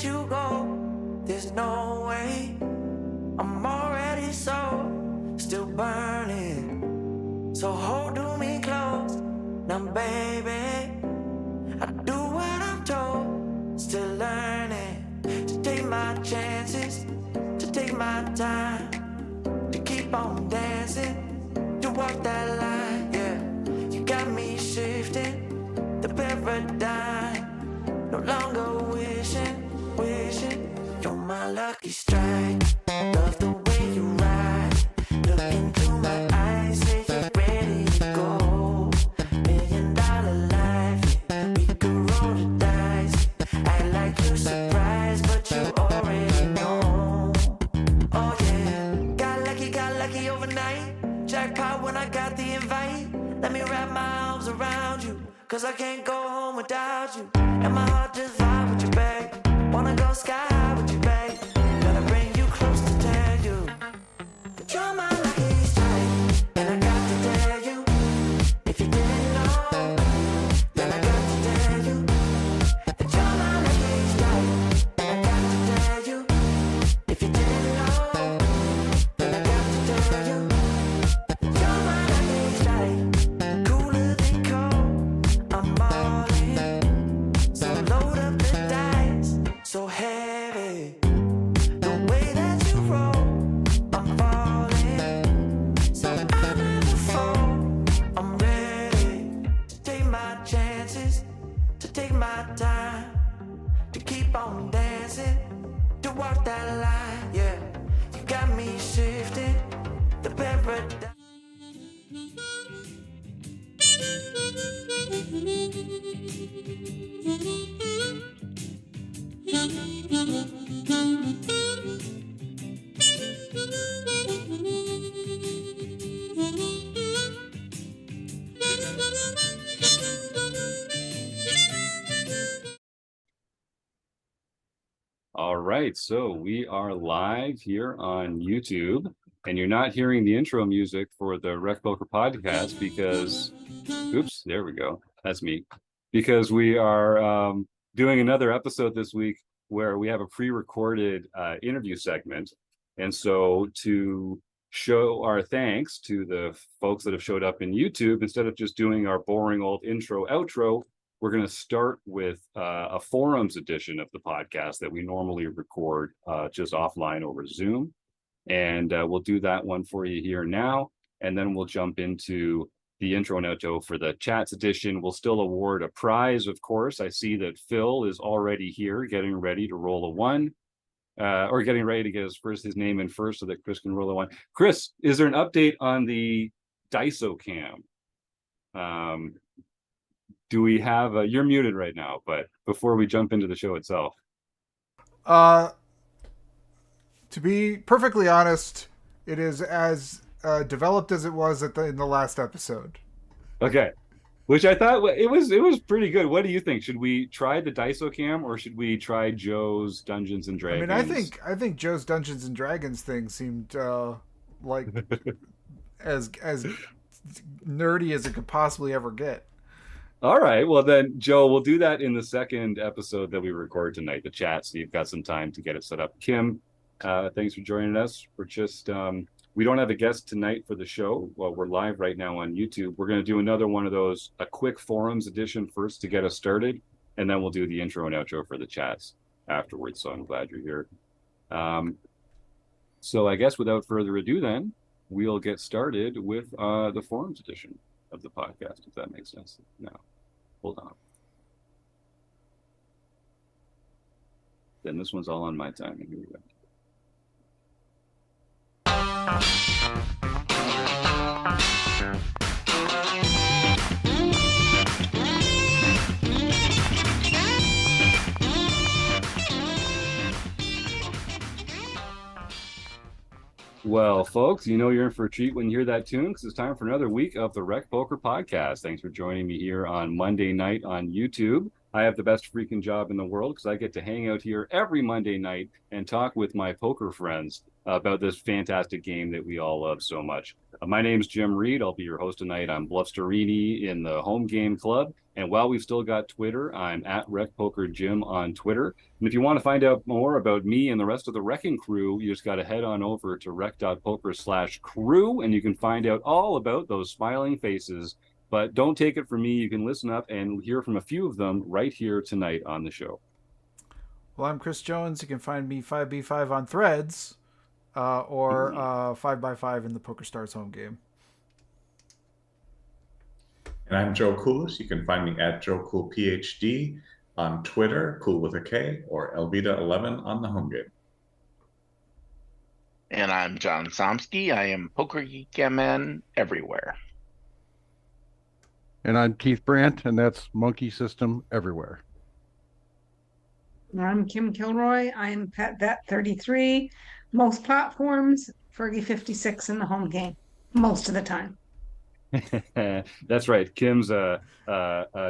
let you go. There's no way. I'm already still burning. So hold me close. Now, baby, I do what I'm told. Still learning to take my chances, to take my time, to keep on dancing, to walk that line. Yeah, you got me shifting the paradigm. No longer wishing, you're my lucky strike. Love the way you ride. Look into my eyes, say you're ready to go. $1 million life, yeah. We could roll the dice. Act like you're surprised, but you already know. Oh yeah, got lucky overnight. Jackpot when I got the invite. Let me wrap my arms around you, 'cause I can't go home without you. And my heart just vibe with you, babe. Wanna go sky high with you, babe. Gotta bring you close to tell you that you're my lucky strike. And I got to tell you, if you didn't know, then I got to tell you that you're my lucky strike. And I got to tell you, if you didn't know, then I got to tell you that you're my lucky strike. Cooler than cold, I'm all in. So load up the dice, so heavy. The way that you roll, I'm falling. So I never fall. I'm ready to take my chances, to take my time, to keep on dancing, to walk that line. Yeah, you got me shifting the paradigm. All right, so we are live here on YouTube, and you're not hearing the intro music for the RecPoker Podcast because, oops, there we go. That's me. Because we are doing another episode this week where we have a pre-recorded interview segment. And so to show our thanks to the folks that have showed up in YouTube, instead of just doing our boring old intro outro, we're going to start with a forums edition of the podcast that we normally record just offline over Zoom. And we'll do that one for you here now. And then we'll jump into the intro and outro for the chats edition. We'll still award a prize, of course. I see that Phil is already here, getting ready to roll a one, or getting ready to get his name in first so that Chris can roll a one. Chris, is there an update on the Daiso cam? Do we have you're muted right now, but before we jump into the show itself. To be perfectly honest, it is as developed as it was in the last episode. Okay. Which I thought it was pretty good. What do you think? Should we try the Daiso cam or should we try Joe's Dungeons and Dragons? I mean, I think Joe's Dungeons and Dragons thing seemed like as nerdy as it could possibly ever get. All right. Well, then, Joe, we'll do that in the second episode that we record tonight, the chat. So you've got some time to get it set up. Kim, thanks for joining us. We're just, we don't have a guest tonight for the show. Well, we're live right now on YouTube. We're going to do another one of those, a quick forums edition first to get us started. And then we'll do the intro and outro for the chats afterwards. So I'm glad you're here. So I guess without further ado, then, we'll get started with the forums edition of the podcast, if that makes sense. No. Hold on. Then this one's all on my time. Here we go. Well, folks, you know you're in for a treat when you hear that tune because it's time for another week of the RecPoker Podcast. Thanks for joining me here on Monday night on YouTube. I have the best freaking job in the world because I get to hang out here every Monday night and talk with my poker friends about this fantastic game that we all love so much. My name's Jim Reed. I'll be your host tonight. I'm Bluffsterini in the Home Game Club. And while we've still got Twitter, I'm at RecPoker Jim on Twitter. And if you want to find out more about me and the rest of the Wrecking Crew, you just got to head on over to rec.poker/crew, and you can find out all about those smiling faces. But don't take it from me. You can listen up and hear from a few of them right here tonight on the show. Well, I'm Chris Jones. You can find me 5B5 on Threads or 5x5 in the PokerStars home game. And I'm Joe Coolis. You can find me at JoeCoolPhD on Twitter, cool with a K, or Elvita11 on the home game. And I'm John Somsky. I am Poker Geek MN everywhere. And I'm Keith Brandt, and that's Monkey System everywhere. I'm Kim Kilroy. I'm PetVet33. Most platforms, Fergie56 in the home game, most of the time. That's right. Kim's a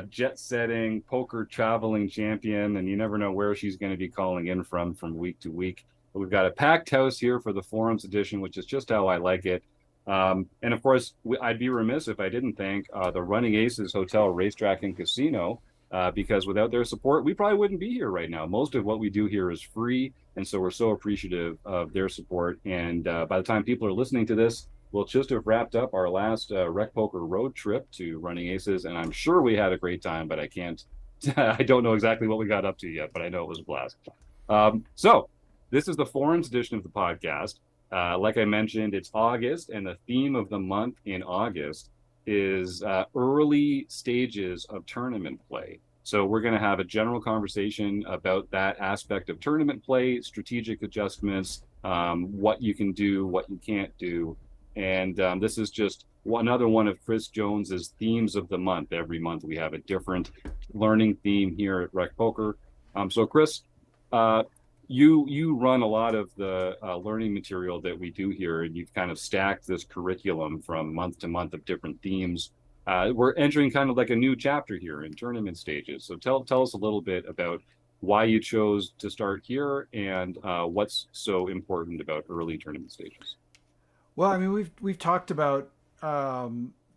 jet-setting poker traveling champion, and you never know where she's going to be calling in from week to week. But we've got a packed house here for the Forums edition, which is just how I like it. And of course, I'd be remiss if I didn't thank the Running Aces Hotel, Racetrack, and Casino, because without their support, we probably wouldn't be here right now. Most of what we do here is free, and so we're so appreciative of their support. And by the time people are listening to this, we'll just have wrapped up our last RecPoker road trip to Running Aces, and I'm sure we had a great time, but I don't know exactly what we got up to yet, but I know it was a blast. So this is the Forums edition of the podcast. Like I mentioned, it's August, and the theme of the month in August is early stages of tournament play. So we're going to have a general conversation about that aspect of tournament play, strategic adjustments, what you can do, what you can't do. And this is just another one of Chris Jones's themes of the month. Every month we have a different learning theme here at RecPoker. So Chris, you run a lot of the learning material that we do here, and you've kind of stacked this curriculum from month to month of different themes. We're entering kind of like a new chapter here in tournament stages. So tell us a little bit about why you chose to start here and what's so important about early tournament stages. Well, I mean, we've talked about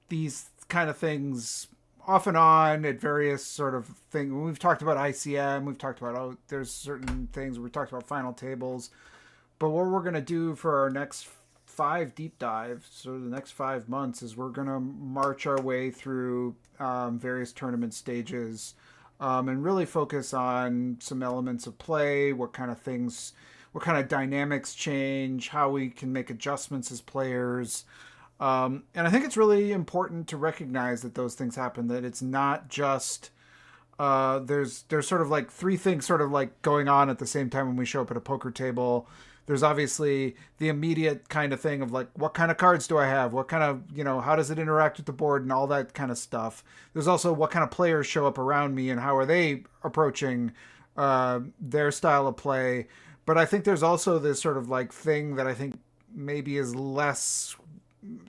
these kind of things off and on at various sort of things. We've talked about ICM. We've talked about, there's certain things. We talked about final tables. But what we're going to do for our next 5 deep dives, so the next 5 months, is we're going to march our way through various tournament stages and really focus on some elements of play, what kind of dynamics change, how we can make adjustments as players. And I think it's really important to recognize that those things happen, that it's not just, there's sort of like 3 things sort of like going on at the same time when we show up at a poker table. There's obviously the immediate kind of thing of like, what kind of cards do I have? What kind of, how does it interact with the board and all that kind of stuff. There's also what kind of players show up around me and how are they approaching their style of play. But I think there's also this sort of like thing that I think maybe is less,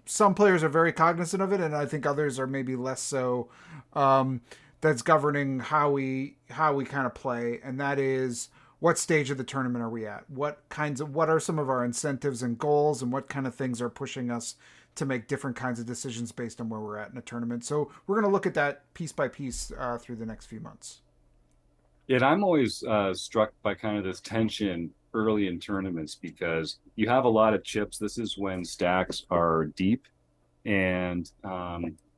some players are very cognizant of it, and I think others are maybe less so, that's governing how we kind of play. And that is, what stage of the tournament are we at? What are some of our incentives and goals, and what kind of things are pushing us to make different kinds of decisions based on where we're at in a tournament? So we're going to look at that piece by piece through the next few months. Yeah, and I'm always struck by kind of this tension early in tournaments, because you have a lot of chips. This is when stacks are deep. And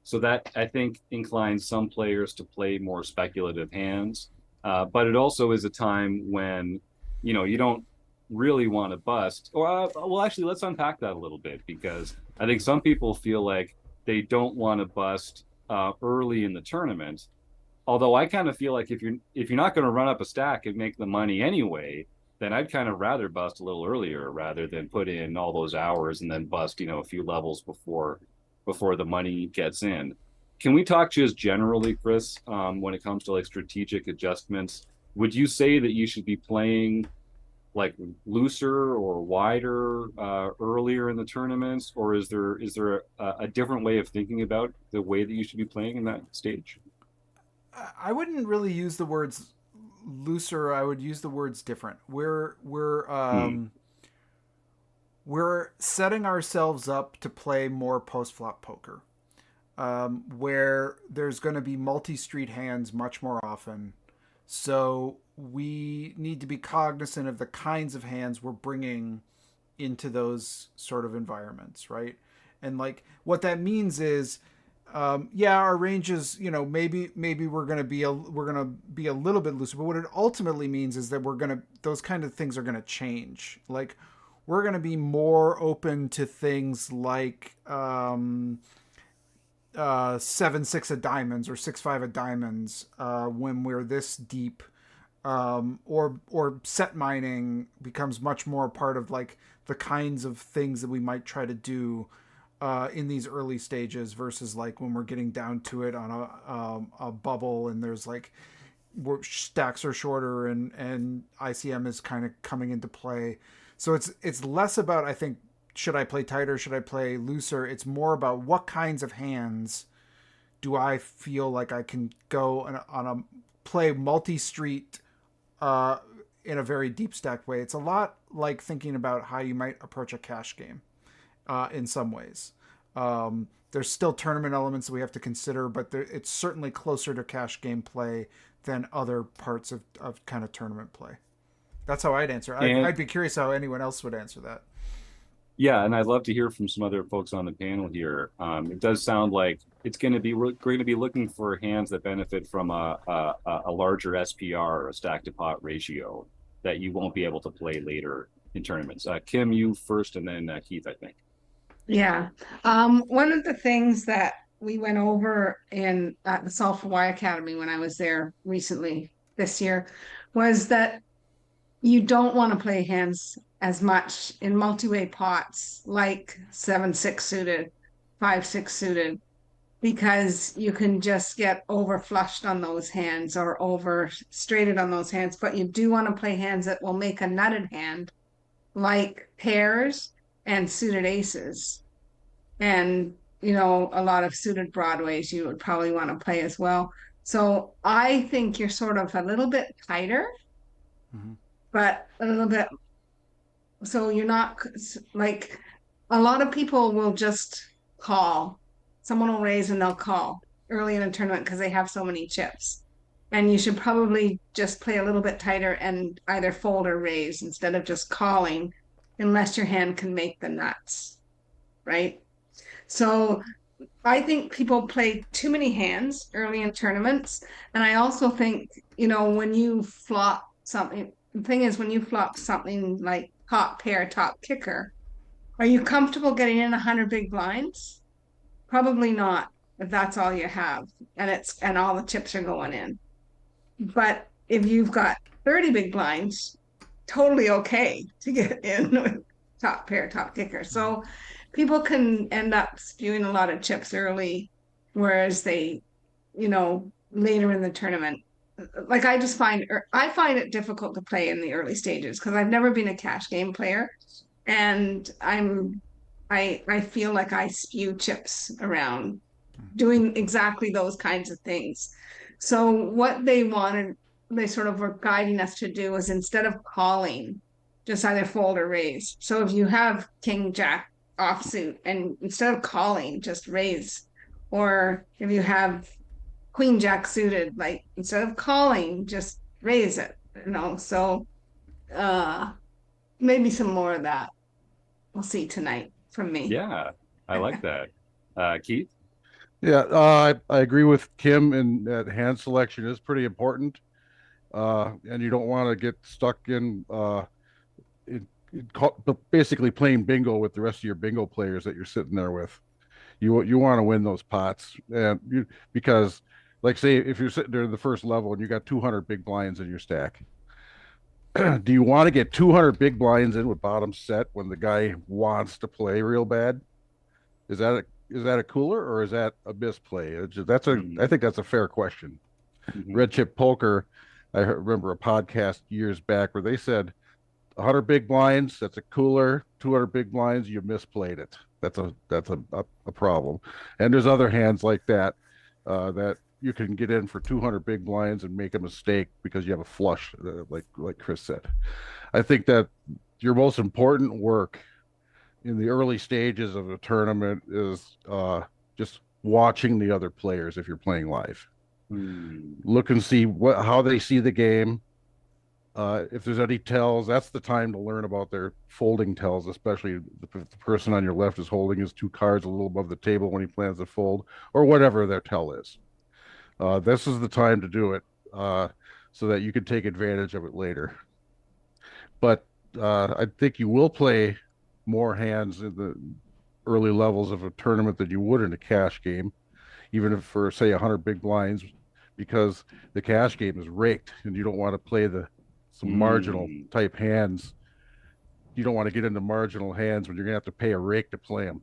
so that, I think, inclines some players to play more speculative hands. But it also is a time when, you don't really want to bust. Or, well, actually, let's unpack that a little bit, because I think some people feel like they don't want to bust early in the tournament. Although I kind of feel like if you're not going to run up a stack and make the money anyway, then I'd kind of rather bust a little earlier rather than put in all those hours and then bust, a few levels before the money gets in. Can we talk just generally, Chris, when it comes to like strategic adjustments? Would you say that you should be playing like looser or wider earlier in the tournaments, or is there a different way of thinking about the way that you should be playing in that stage? I wouldn't really use the words looser. I would use the words different. we're setting ourselves up to play more post-flop poker, where there's going to be multi-street hands much more often. So we need to be cognizant of the kinds of hands we're bringing into those sort of environments, right? And like what that means is, our range is, maybe we're gonna be a little bit looser, but what it ultimately means is that those kind of things are gonna change. Like we're gonna be more open to things like 7-6 of diamonds or 6-5 of diamonds when we're this deep, or set mining becomes much more part of like the kinds of things that we might try to do in these early stages versus like when we're getting down to it on a bubble and there's like stacks are shorter and ICM is kind of coming into play. So it's less about, I think, should I play tighter, should I play looser? It's more about what kinds of hands do I feel like I can go on a play multi-street in a very deep stacked way. It's a lot like thinking about how you might approach a cash game in some ways. There's still tournament elements that we have to consider, but it's certainly closer to cash game play than other parts of kind of tournament play. That's how I'd answer. I'd be curious how anyone else would answer that. Yeah, and I'd love to hear from some other folks on the panel here. It does sound like it's going to be looking for hands that benefit from a larger SPR or a stack to pot ratio that you won't be able to play later in tournaments. Kim, you first, and then Keith, I think. Yeah. One of the things that we went over at the Solve for Why Academy when I was there recently this year was that you don't want to play hands as much in multi-way pots like 7-6 suited, 5-6 suited, because you can just get over flushed on those hands or over straighted on those hands. But you do want to play hands that will make a nutted hand like pairs and suited aces. And, a lot of suited broadways you would probably want to play as well. So I think you're sort of a little bit tighter, but a little bit. So you're not like a lot of people will just call. Someone will raise and they'll call early in a tournament because they have so many chips. And you should probably just play a little bit tighter and either fold or raise instead of just calling, unless your hand can make the nuts, right? So I think people play too many hands early in tournaments. And I also think, when you flop something, the thing is when you flop something like top pair, top kicker, are you comfortable getting in 100 big blinds? Probably not, if that's all you have and all the chips are going in. But if you've got 30 big blinds, totally okay to get in with top pair, top kicker. So people can end up spewing a lot of chips early, whereas they, later in the tournament, like I find it difficult to play in the early stages because I've never been a cash game player, and I feel like I spew chips around doing exactly those kinds of things. So what they sort of were guiding us to do is instead of calling, just either fold or raise. So if you have king jack offsuit, and instead of calling, just raise. Or if you have queen jack suited, like instead of calling, just raise it, so maybe some more of that we'll see tonight from me. Yeah, I like that. Keith? Yeah, I agree with Kim in that hand selection is pretty important, and you don't want to get stuck in basically playing bingo with the rest of your bingo players that you're sitting there with. You want to win those pots, and because, like, say if you're sitting there in the first level and you got 200 big blinds in your stack, do you want to get 200 big blinds in with bottom set when the guy wants to play real bad? Is that a cooler or is that a misplay? I think that's a fair question. Red Chip Poker, I remember a podcast years back where they said 100 big blinds, that's a cooler. 200 big blinds, you misplayed it. That's a problem. And there's other hands like that that you can get in for 200 big blinds and make a mistake because you have a flush, like Chris said. I think that your most important work in the early stages of a tournament is just watching the other players if you're playing live. Look and see how they see the game. If there's any tells, that's the time to learn about their folding tells, especially if the person on your left is holding his 2 cards a little above the table when he plans to fold, or whatever their tell is. This is the time to do it so that you can take advantage of it later. But I think you will play more hands in the early levels of a tournament than you would in a cash game, even if for, say, 100 big blinds, because the cash game is raked and you don't want to play some marginal type hands. You don't want to get into marginal hands when you're going to have to pay a rake to play them.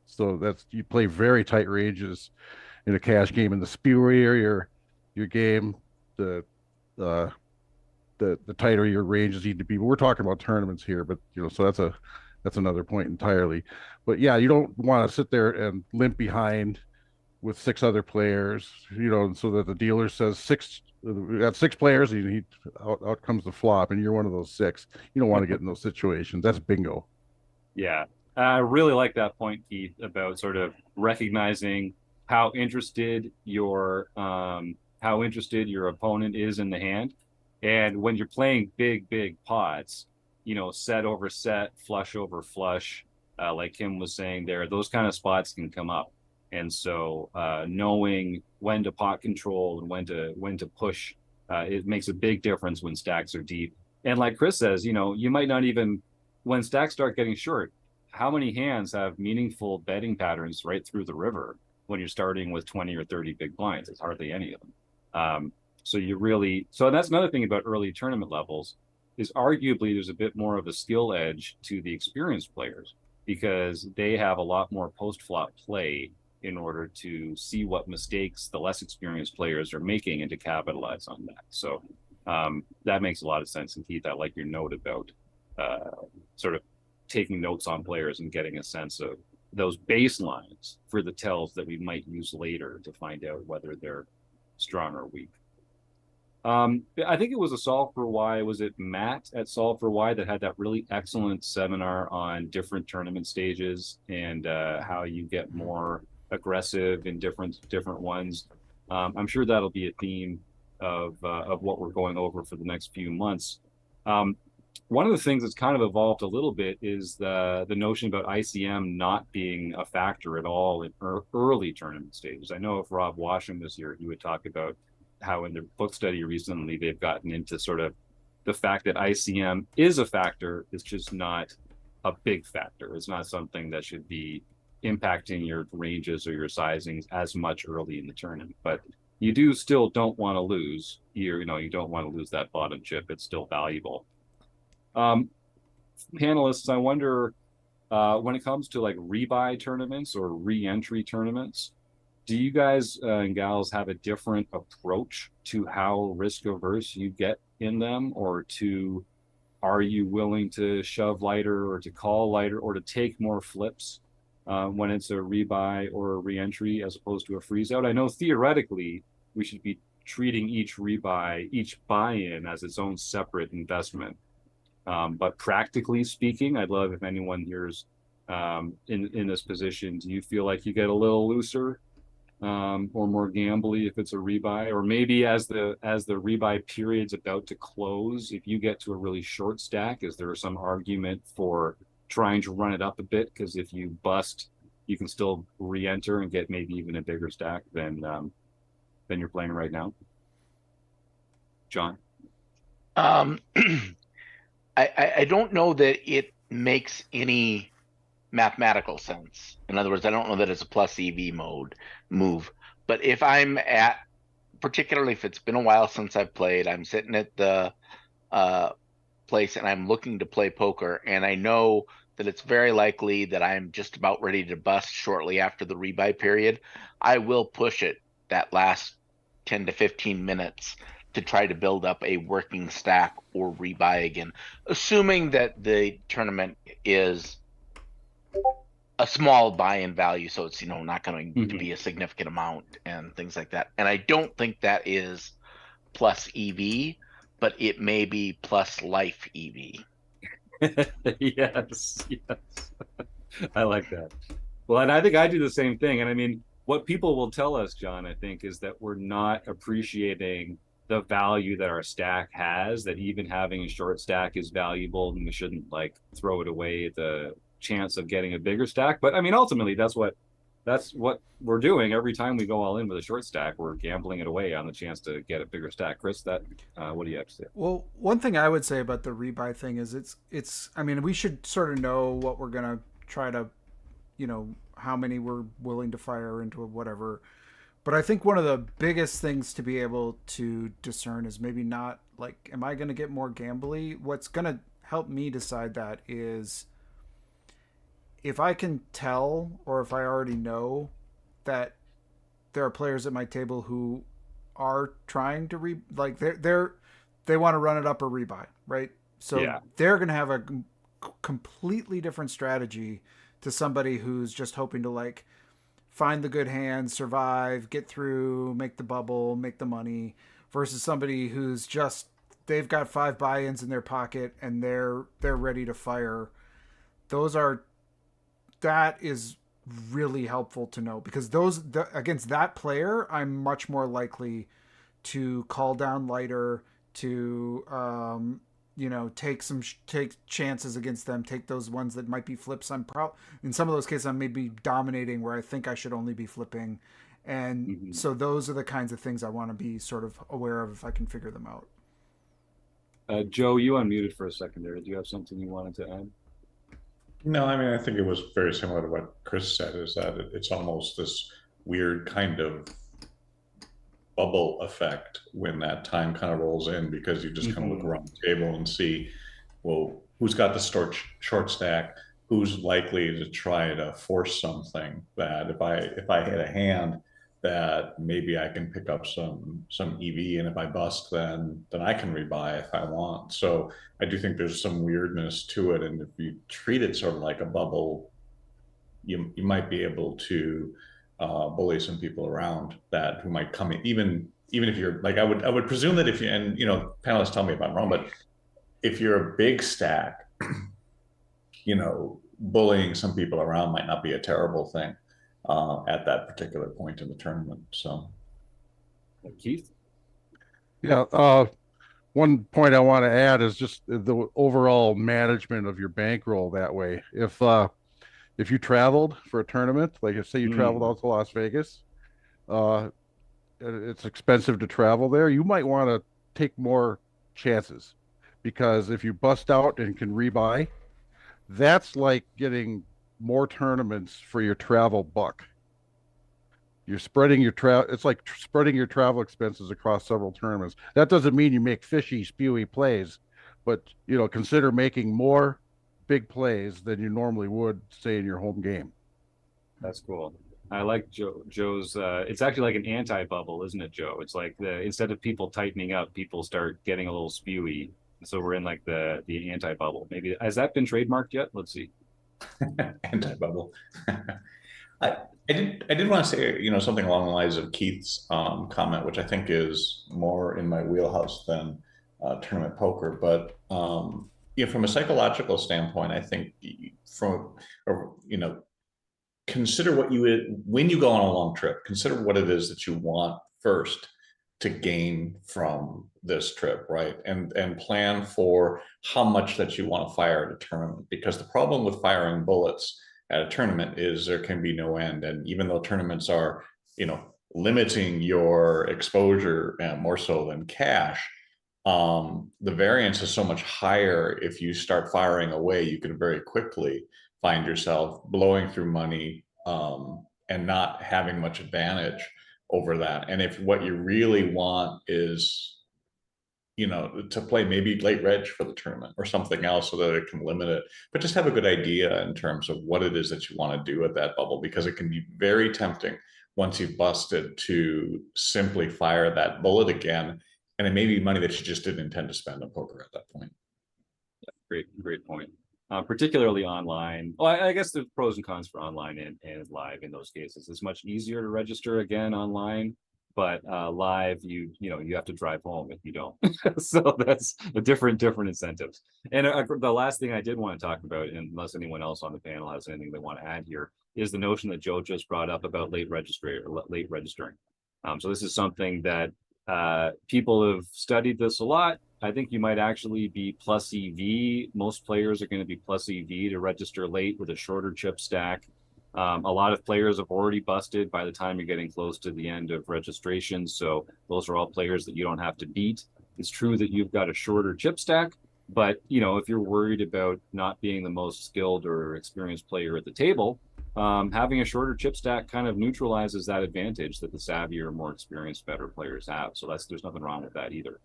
So you play very tight ranges in a cash game. And the spewier your game, the tighter your ranges need to be. But we're talking about tournaments here, but so that's another point entirely. But yeah, you don't want to sit there and limp behind with 6 other players, so that the dealer says we got 6 players, and out comes the flop, and you're one of those 6. You don't want to get in those situations. That's bingo. Yeah, I really like that point, Keith, about sort of recognizing how interested your opponent is in the hand, and when you're playing big pots, set over set, flush over flush, like Kim was saying there, those kind of spots can come up. And so knowing when to pot control and when to push, it makes a big difference when stacks are deep. And like Chris says, you might not even, when stacks start getting short, how many hands have meaningful betting patterns right through the river when you're starting with 20 or 30 big blinds? It's hardly any of them. So that's another thing about early tournament levels, is arguably there's a bit more of a skill edge to the experienced players, because they have a lot more post-flop play in order to see what mistakes the less experienced players are making and to capitalize on that. So that makes a lot of sense. And Keith, I like your note about sort of taking notes on players and getting a sense of those baselines for the tells that we might use later to find out whether they're strong or weak. I think it was a Solve for Why. Was it Matt at Solve for Why that had that really excellent seminar on different tournament stages and how you get more aggressive in different ones? I'm sure that'll be a theme of what we're going over for the next few months. One of the things that's kind of evolved a little bit is the notion about ICM not being a factor at all in early tournament stages. I know if Rob Washam was here, he would talk about how in their book study recently they've gotten into sort of the fact that ICM is a factor. It's just not a big factor. It's not something that should be impacting your ranges or your sizings as much early in the tournament. But you still don't want to lose. You don't want to lose that bottom chip. It's still valuable. Panelists, I wonder, when it comes to like rebuy tournaments or re-entry tournaments, do you guys and gals have a different approach to how risk averse you get in them, or are you willing to shove lighter or to call lighter or to take more flips when it's a rebuy or a re-entry as opposed to a freeze out? I know theoretically we should be treating each buy-in as its own separate investment. But practically speaking, I'd love if anyone here's in this position, do you feel like you get a little looser or more gambly if it's a rebuy, or maybe as the rebuy period's about to close, if you get to a really short stack, is there some argument for trying to run it up a bit? Because if you bust, you can still re-enter and get maybe even a bigger stack than you're playing right now. John? I don't know that it makes any mathematical sense. In other words, I don't know that it's a plus EV move. But if I'm particularly if it's been a while since I've played, I'm sitting at the place and I'm looking to play poker, and I know that it's very likely that I'm just about ready to bust shortly after the rebuy period, I will push it that last 10 to 15 minutes to try to build up a working stack or rebuy again, assuming that the tournament is a small buy-in value, so it's not going to be a significant amount and things like that. And I don't think that is plus EV, but it may be plus life EV. Yes. I like that. Well, and I think I do the same thing. And I mean, what people will tell us, John, I think, is that we're not appreciating the value that our stack has, that even having a short stack is valuable, and we shouldn't like throw it away at the chance of getting a bigger stack. But I mean, ultimately, that's what we're doing every time we go all in with a short stack. We're gambling it away on the chance to get a bigger stack. Chris, that what do you have to say? Well, one thing I would say about the rebuy thing is it's I mean, we should sort of know what we're gonna try to, how many we're willing to fire into whatever. But I think one of the biggest things to be able to discern is maybe not like, am I going to get more gambly? What's going to help me decide that is if I can tell, or if I already know that there are players at my table who are trying to they want to run it up or rebuy, right? So Yeah. they're going to have a completely different strategy to somebody who's just hoping to like find the good hand, survive, get through, make the bubble, make the money, versus somebody who's just, they've got 5 buy-ins in their pocket and they're ready to fire. That is really helpful to know, because against that player, I'm much more likely to call down lighter, to take chances against them, take those ones that might be flips. In some of those cases, I may be dominating where I think I should only be flipping. And so those are the kinds of things I want to be sort of aware of if I can figure them out. Joe, you unmuted for a second there. Do you have something you wanted to add? No, I mean, I think it was very similar to what Chris said, is that it's almost this weird kind of bubble effect when that time kind of rolls in, because you just kind of look around the table and see, well, who's got the short stack, who's likely to try to force something that if I hit a hand that maybe I can pick up some EV, and if I bust, then I can rebuy if I want. So I do think there's some weirdness to it, and if you treat it sort of like a bubble, you might be able to bully some people around that who might come in, even if you're like, I would presume that if you, and panelists tell me if I'm wrong, but if you're a big stack, bullying some people around might not be a terrible thing at that particular point in the tournament. So, Keith? Yeah. One point I want to add is just the overall management of your bankroll that way. If you traveled for a tournament, like say you traveled out to Las Vegas, it's expensive to travel there. You might want to take more chances, because if you bust out and can rebuy, that's like getting more tournaments for your travel buck. You're spreading your it's like spreading your travel expenses across several tournaments. That doesn't mean you make fishy, spewy plays, but consider making more big plays than you normally would, say, in your home game. That's cool. I like Joe's. It's actually like an anti-bubble, isn't it, Joe? It's like instead of people tightening up, people start getting a little spewy. So we're in like the anti-bubble. Maybe has that been trademarked yet? Let's see. Anti-bubble. I did want to say something along the lines of Keith's comment, which I think is more in my wheelhouse than tournament poker. But from a psychological standpoint, I think consider what when you go on a long trip, consider what it is that you want first to gain from this trip, right? And plan for how much that you want to fire at a tournament, because the problem with firing bullets at a tournament is there can be no end. And even though tournaments are, limiting your exposure more so than cash, the variance is so much higher. If you start firing away, you can very quickly find yourself blowing through money and not having much advantage over that. And if what you really want is, to play maybe late reg for the tournament or something else so that it can limit it, but just have a good idea in terms of what it is that you want to do at that bubble, because it can be very tempting once you've busted to simply fire that bullet again. And it may be money that you just didn't intend to spend on poker at that point. Yeah, great point. Particularly online. Well, I guess there's pros and cons for online and live in those cases. It's much easier to register again online, but live, you have to drive home if you don't. So that's a different incentives. And the last thing I did want to talk about, unless anyone else on the panel has anything they want to add here, is the notion that Joe just brought up about late registering. So this is something that people have studied this a lot. I think you might actually be plus EV. Most players are going to be plus EV to register late with a shorter chip stack. A lot of players have already busted by the time you're getting close to the end of registration. So those are all players that you don't have to beat. It's true that you've got a shorter chip stack, but if you're worried about not being the most skilled or experienced player at the table, having a shorter chip stack kind of neutralizes that advantage that the savvier, more experienced, better players have. So there's nothing wrong with that either.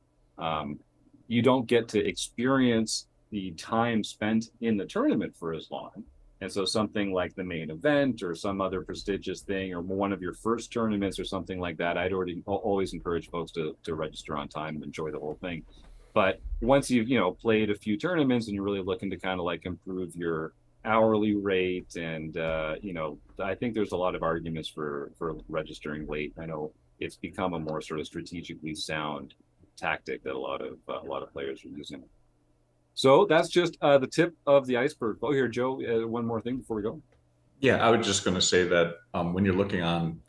You don't get to experience the time spent in the tournament for as long. And so something like the main event or some other prestigious thing or one of your first tournaments or something like that, I'd always encourage folks to register on time and enjoy the whole thing. But once you've, played a few tournaments and you're really looking to kind of like improve your hourly rate and, I think there's a lot of arguments for registering late. I know it's become a more sort of strategically sound tactic that a lot of players are using. So that's just the tip of the iceberg. Oh, here, Joe, one more thing before we go. Yeah, I was just going to say that when you're looking on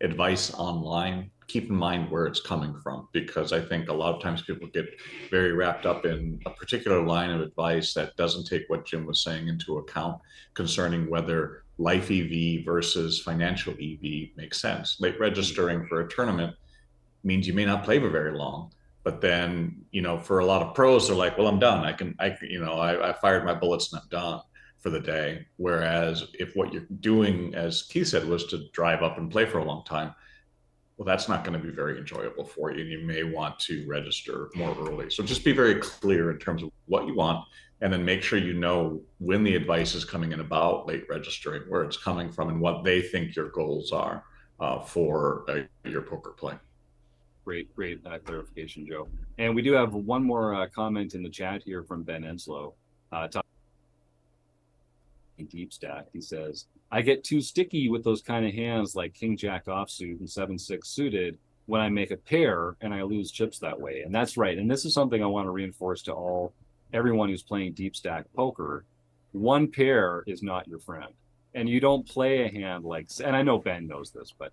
advice online, keep in mind where it's coming from, because I think a lot of times people get very wrapped up in a particular line of advice that doesn't take what Jim was saying into account concerning whether life EV versus financial EV makes sense. Late registering for a tournament means you may not play for very long. But then, for a lot of pros, they're like, well, I'm done. I fired my bullets and I'm done for the day. Whereas if what you're doing, as Keith said, was to drive up and play for a long time, well, that's not going to be very enjoyable for you. And you may want to register more early. So just be very clear in terms of what you want, and then make sure you know when the advice is coming in about late registering, where it's coming from, and what they think your goals are for your poker play. Great clarification, Joe. And we do have one more comment in the chat here from Ben Enslow. Talking deep stack, he says, I get too sticky with those kind of hands like King Jack offsuit and 7-6 suited when I make a pair and I lose chips that way. And that's right. And this is something I want to reinforce to everyone who's playing deep stack poker. One pair is not your friend. And you don't play a hand like, and I know Ben knows this, but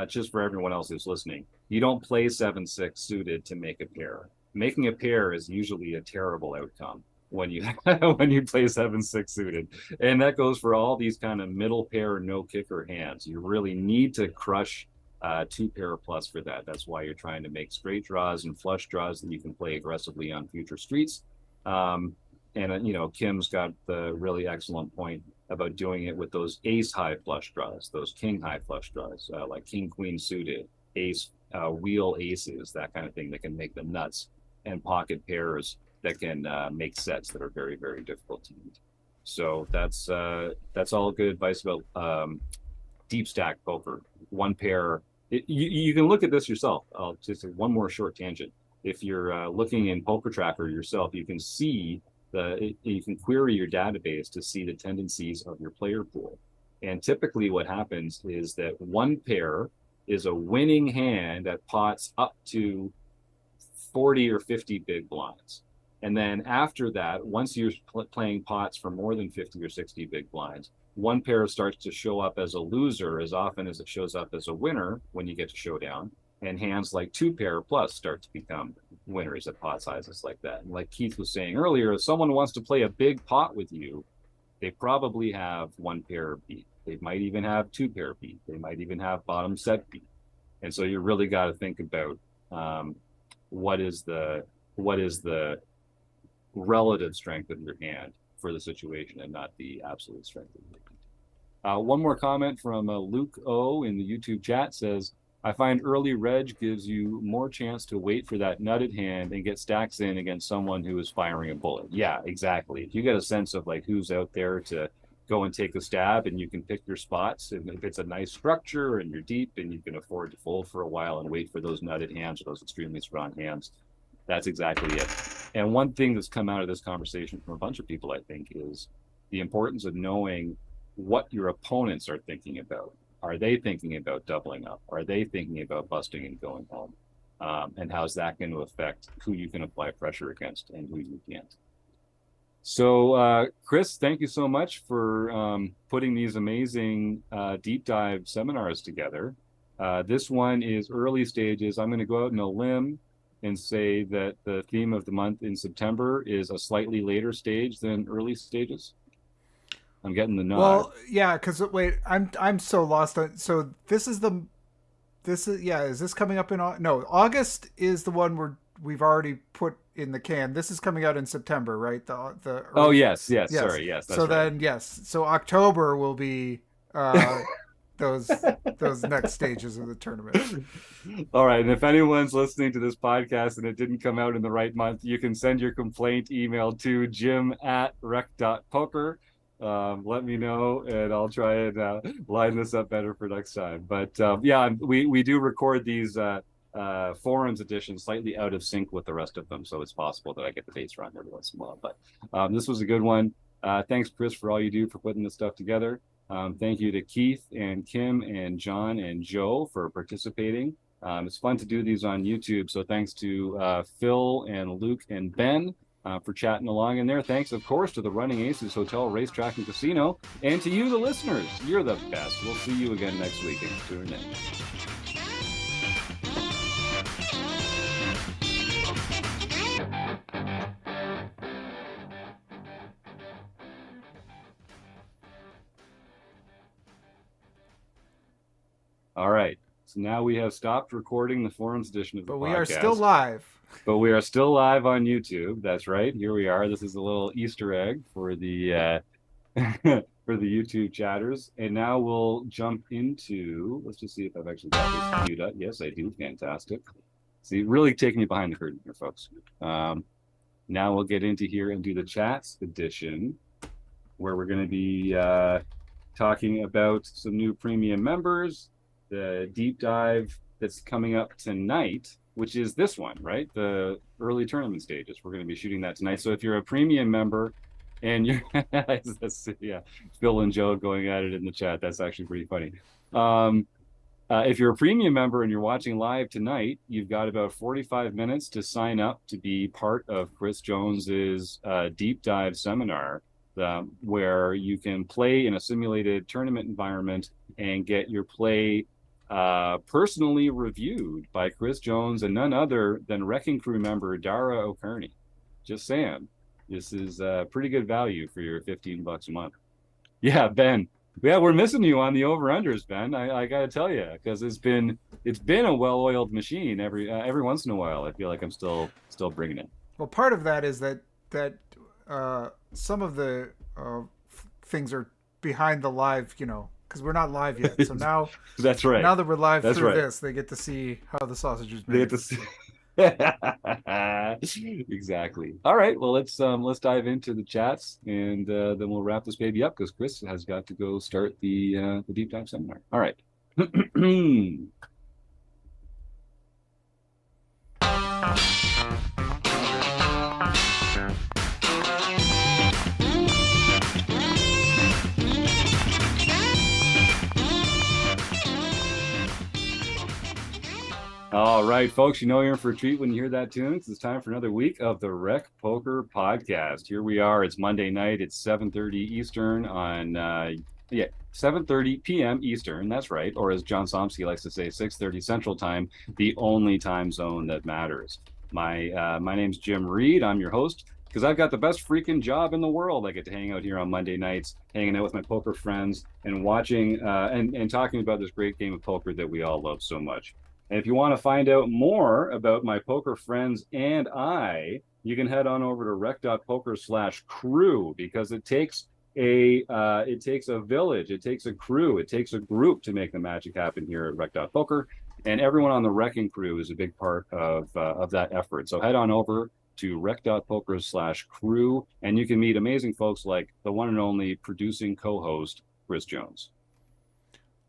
just for everyone else who's listening, you don't play 7-6 suited to make a pair. Making a pair is usually a terrible outcome when you when you play 7-6 suited, and that goes for all these kind of middle pair no kicker hands. You really need to crush 2 pair plus for that. That's why you're trying to make straight draws and flush draws that you can play aggressively on future streets. Kim's got the really excellent point about doing it with those ace high flush draws, those king high flush draws, like king queen suited, ace wheel aces, that kind of thing that can make the nuts, and pocket pairs that can make sets that are very, very difficult to beat. So that's all good advice about deep stack poker. One pair, you can look at this yourself. I'll just one more short tangent. If you're looking in Poker Tracker yourself, you can see you can query your database to see the tendencies of your player pool. And typically what happens is that one pair is a winning hand at pots up to 40 or 50 big blinds. And then after that, once you're playing pots for more than 50 or 60 big blinds, one pair starts to show up as a loser as often as it shows up as a winner when you get to showdown. And hands like 2 pair plus start to become winners at pot sizes like that. And like Keith was saying earlier, if someone wants to play a big pot with you, they probably have 1 pair beat. They might even have 2 pair beat. They might even have bottom set beat. And so you really got to think about what is the relative strength of your hand for the situation and not the absolute strength of your hand. One more comment from Luke O in the YouTube chat says, I find early reg gives you more chance to wait for that nutted hand and get stacks in against someone who is firing a bullet. Yeah, exactly. If you get a sense of like who's out there to go and take a stab, and you can pick your spots, and if it's a nice structure and you're deep and you can afford to fold for a while and wait for those nutted hands or those extremely strong hands, that's exactly it. And one thing that's come out of this conversation from a bunch of people, I think, is the importance of knowing what your opponents are thinking about. Are they thinking about doubling up? Are they thinking about busting and going home? And how's that going to affect who you can apply pressure against and who you can't? So, Chris, thank you so much for putting these amazing deep dive seminars together. This one is early stages. I'm going to go out on a limb and say that the theme of the month in September is a slightly later stage than early stages. I'm getting the nod. Well, yeah, because wait, I'm so lost on. So is this coming up in no, August is the one we've already put in the can. This is coming out in September, right? Oh yes, sorry, yes. That's so right. then yes, so October will be those next stages of the tournament. All right, and if anyone's listening to this podcast and it didn't come out in the right month, you can send your complaint email to jim@rec.poker. Let me know and I'll try and line this up better for next time. But yeah, we do record these forums editions slightly out of sync with the rest of them, so it's possible that I get the dates wrong every once in a while. But this was a good one. Thanks, Chris, for all you do for putting this stuff together. Thank you to Keith and Kim and John and Joe for participating. It's fun to do these on YouTube, so thanks to Phil and Luke and Ben for chatting along in there. Thanks, of course, to the Running Aces Hotel, Racetrack, and Casino, and to you, the listeners. You're the best. We'll see you again next week. Tune in. All right. So now we have stopped recording the forums edition of the podcast. But we are still live. But we are still live on YouTube. That's right. Here we are. This is a little Easter egg for the for the YouTube chatters. And now we'll jump into, let's just see if I've actually got this queued up. Yes, I do. Fantastic. See, really taking me behind the curtain here, folks. Now we'll get into here and do the chats edition, where we're going to be talking about some new premium members, the deep dive that's coming up tonight, which is this one, right? The early tournament stages. We're going to be shooting that tonight. So if you're a premium member and you're, yeah, Phil and Joe going at it in the chat, that's actually pretty funny. If you're a premium member and you're watching live tonight, you've got about 45 minutes to sign up to be part of Chris Jones's deep dive seminar, where you can play in a simulated tournament environment and get your play personally reviewed by Chris Jones and none other than Wrecking Crew member Dara O'Kearney. Just saying, this is pretty good value for your $15 a month. Yeah, Ben. Yeah, we're missing you on the over-unders, Ben. I got to tell you, because it's been a well-oiled machine. Every once in a while, I feel like I'm still bringing it. Well, part of that is that some of the things are behind the live, because we're not live yet. So now that's right. Now that we're live that's through right. this, they get to see how the sausage is made. They get to see. Exactly. All right. Well, let's dive into the chats, and then we'll wrap this baby up because Chris has got to go start the deep dive seminar. All right. All right, folks, you're in for a treat when you hear that tune. It's time for another week of the RecPoker Podcast. Here we are. It's Monday night. It's 7:30 Eastern on 7:30 p.m. Eastern. That's right. Or as John Somsky likes to say, 6:30 Central Time, the only time zone that matters. My name's Jim Reed. I'm your host because I've got the best freaking job in the world. I get to hang out here on Monday nights, hanging out with my poker friends and watching and talking about this great game of poker that we all love so much. And if you want to find out more about my poker friends and I, you can head on over to rec.poker/crew, because it takes a village, it takes a crew, it takes a group to make the magic happen here at rec.poker. And everyone on the Wrecking Crew is a big part of that effort. So head on over to rec.poker/crew, and you can meet amazing folks like the one and only producing co-host, Chris Jones.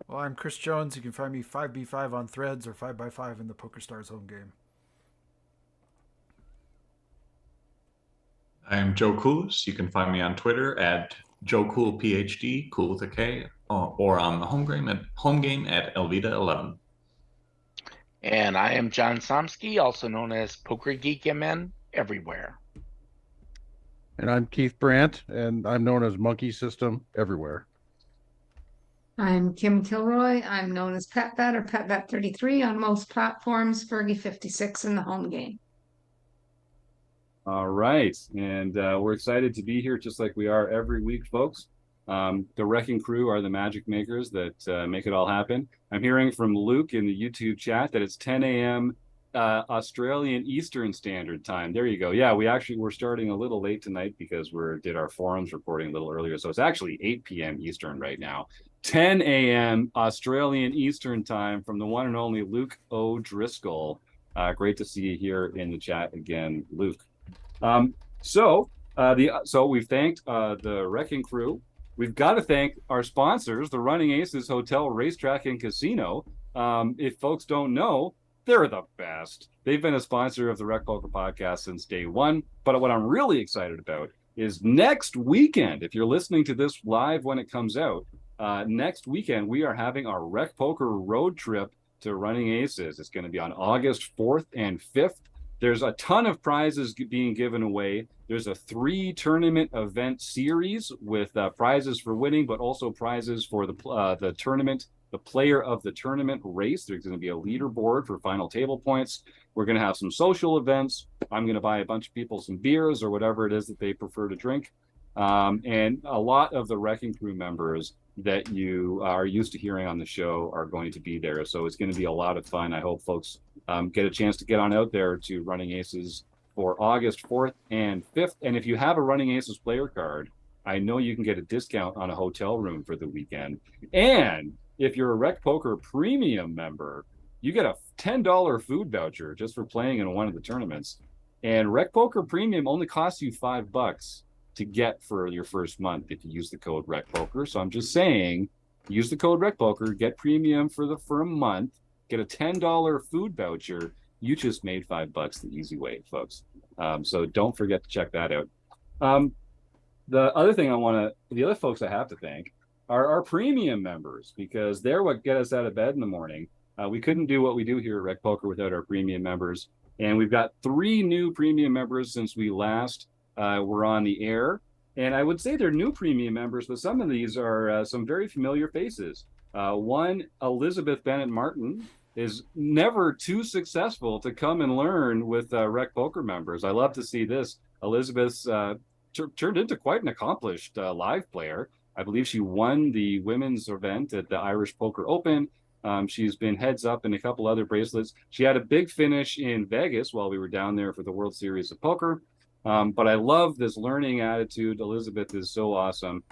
Well, I'm Chris Jones. You can find me 5B5 on Threads or 5x5 in the PokerStars home game. I'm Joe Coolis. You can find me on Twitter at JoeCoolPhD, cool with a K. or on the home game at Elvita 11. And I am John Somsky, also known as Poker Geek MN everywhere. And I'm Keith Brandt, and I'm known as Monkey System everywhere. I'm Kim Kilroy. I'm known as PetVet or PetVet33 on most platforms, Fergie56 in the home game. All right. And we're excited to be here just like we are every week, folks. The Wrecking Crew are the magic makers that make it all happen. I'm hearing from Luke in the YouTube chat that it's 10 a.m. Australian Eastern Standard Time. There you go. Yeah, we're starting a little late tonight because we did our forums recording a little earlier. So it's actually 8 p.m. Eastern right now. 10 a.m. Australian Eastern Time from the one and only Luke O'Driscoll. Great to see you here in the chat again, Luke. So we've thanked the Wrecking Crew. We've got to thank our sponsors, the Running Aces Hotel, Racetrack, and Casino. If folks don't know, they're the best. They've been a sponsor of the RecPoker Podcast since day one. But what I'm really excited about is next weekend, if you're listening to this live when it comes out, next weekend we are having our RecPoker road trip to Running Aces. It's going to be on August 4th and 5th. There's a ton of prizes being given away. There's a 3-tournament event series with prizes for winning, but also prizes for the tournament, the player of the tournament race. There's going to be a leaderboard for final table points. We're going to have some social events. I'm going to buy a bunch of people some beers or whatever it is that they prefer to drink. And a lot of the Wrecking Crew members that you are used to hearing on the show are going to be there. So it's going to be a lot of fun. I hope folks get a chance to get on out there to Running Aces for August 4th and 5th. And if you have a Running Aces player card, I know you can get a discount on a hotel room for the weekend. And if you're a RecPoker Premium member, you get a $10 food voucher just for playing in one of the tournaments. And RecPoker Premium only costs you $5 to get for your first month if you use the code RecPoker. So I'm just saying, use the code RecPoker, get premium for a month, get a $10 food voucher. You just made $5 the easy way, folks. So don't forget to check that out. The other folks I have to thank are our premium members, because they're what get us out of bed in the morning. We couldn't do what we do here at RecPoker without our premium members. And we've got 3 new premium members since we last were on the air. And I would say they're new premium members, but some of these are some very familiar faces. One, Elizabeth Bennett Martin, is never too successful to come and learn with RecPoker members. I love to see this. Elizabeth's turned into quite an accomplished live player. I believe she won the women's event at the Irish Poker Open. She's been heads up in a couple other bracelets. She had a big finish in Vegas while we were down there for the World Series of Poker. But I love this learning attitude. Elizabeth is so awesome.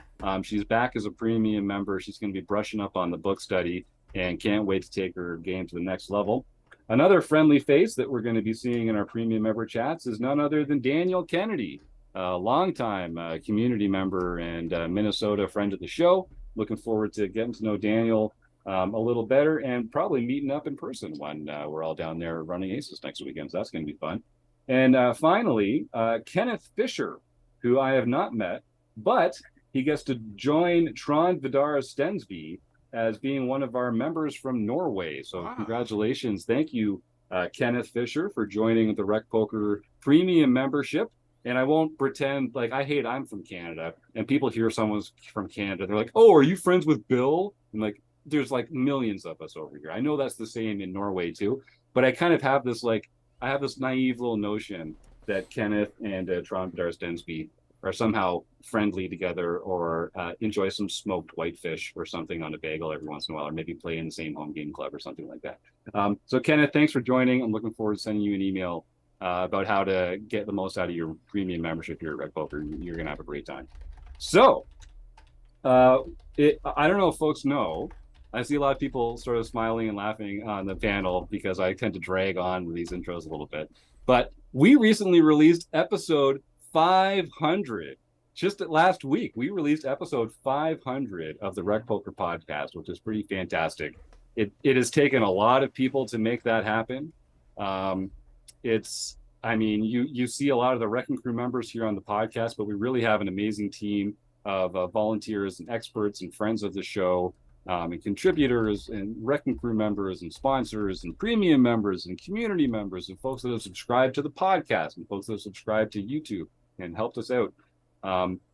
She's back as a premium member. She's going to be brushing up on the book study and can't wait to take her game to the next level. Another friendly face that we're going to be seeing in our premium member chats is none other than Daniel Kennedy, a longtime community member and Minnesota friend of the show. Looking forward to getting to know Daniel a little better and probably meeting up in person when we're all down there running Aces next weekend. So that's going to be fun. And finally, Kenneth Fisher, who I have not met, but he gets to join Trond Vidar Stensby as being one of our members from Norway. So wow. Congratulations. Thank you, Kenneth Fisher, for joining the RecPoker Premium membership. And I won't pretend like I'm from Canada and people hear someone's from Canada. They're like, oh, are you friends with Bill? And like, there's like millions of us over here. I know that's the same in Norway too, but I kind of have this I have this naive little notion that Kenneth and Trond Vidar Stensby are somehow friendly together or enjoy some smoked whitefish or something on a bagel every once in a while, or maybe play in the same home game club or something like that. So Kenneth, thanks for joining. I'm looking forward to sending you an email about how to get the most out of your premium membership here at RecPoker. You're going to have a great time. So I don't know if folks know, I see a lot of people sort of smiling and laughing on the panel because I tend to drag on with these intros a little bit. But we recently released episode 500. Just last week, we released episode 500 of the RecPoker podcast, which is pretty fantastic. It has taken a lot of people to make that happen. You see a lot of the Wrecking Crew members here on the podcast, but we really have an amazing team of volunteers and experts and friends of the show, and contributors and Rec and Crew members and sponsors and premium members and community members and folks that have subscribed to the podcast and folks that have subscribed to YouTube and helped us out.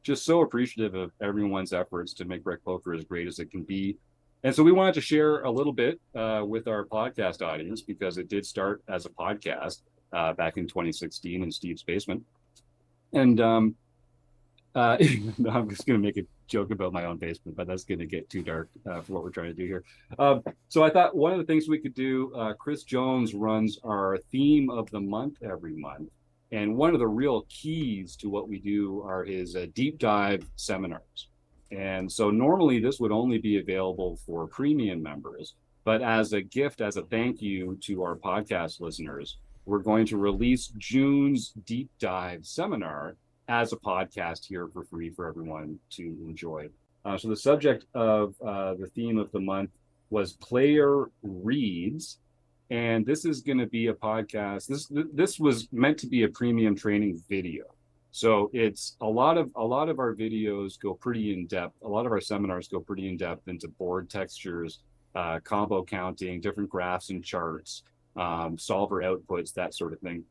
Just so appreciative of everyone's efforts to make RecPoker as great as it can be. And so we wanted to share a little bit with our podcast audience, because it did start as a podcast back in 2016 in Steve's basement. And I'm just going to make a joke about my own basement, but that's going to get too dark for what we're trying to do here. So I thought one of the things we could do, Chris Jones runs our theme of the month every month. And one of the real keys to what we do are his deep dive seminars. And so normally this would only be available for premium members, but as a gift, as a thank you to our podcast listeners, we're going to release June's deep dive seminar as a podcast here for free for everyone to enjoy. So the subject of the theme of the month was Player Reads. And this is going to be a podcast. This was meant to be a premium training video. So it's a lot of our videos go pretty in depth. A lot of our seminars go pretty in depth into board textures, combo counting, different graphs and charts, solver outputs, that sort of thing.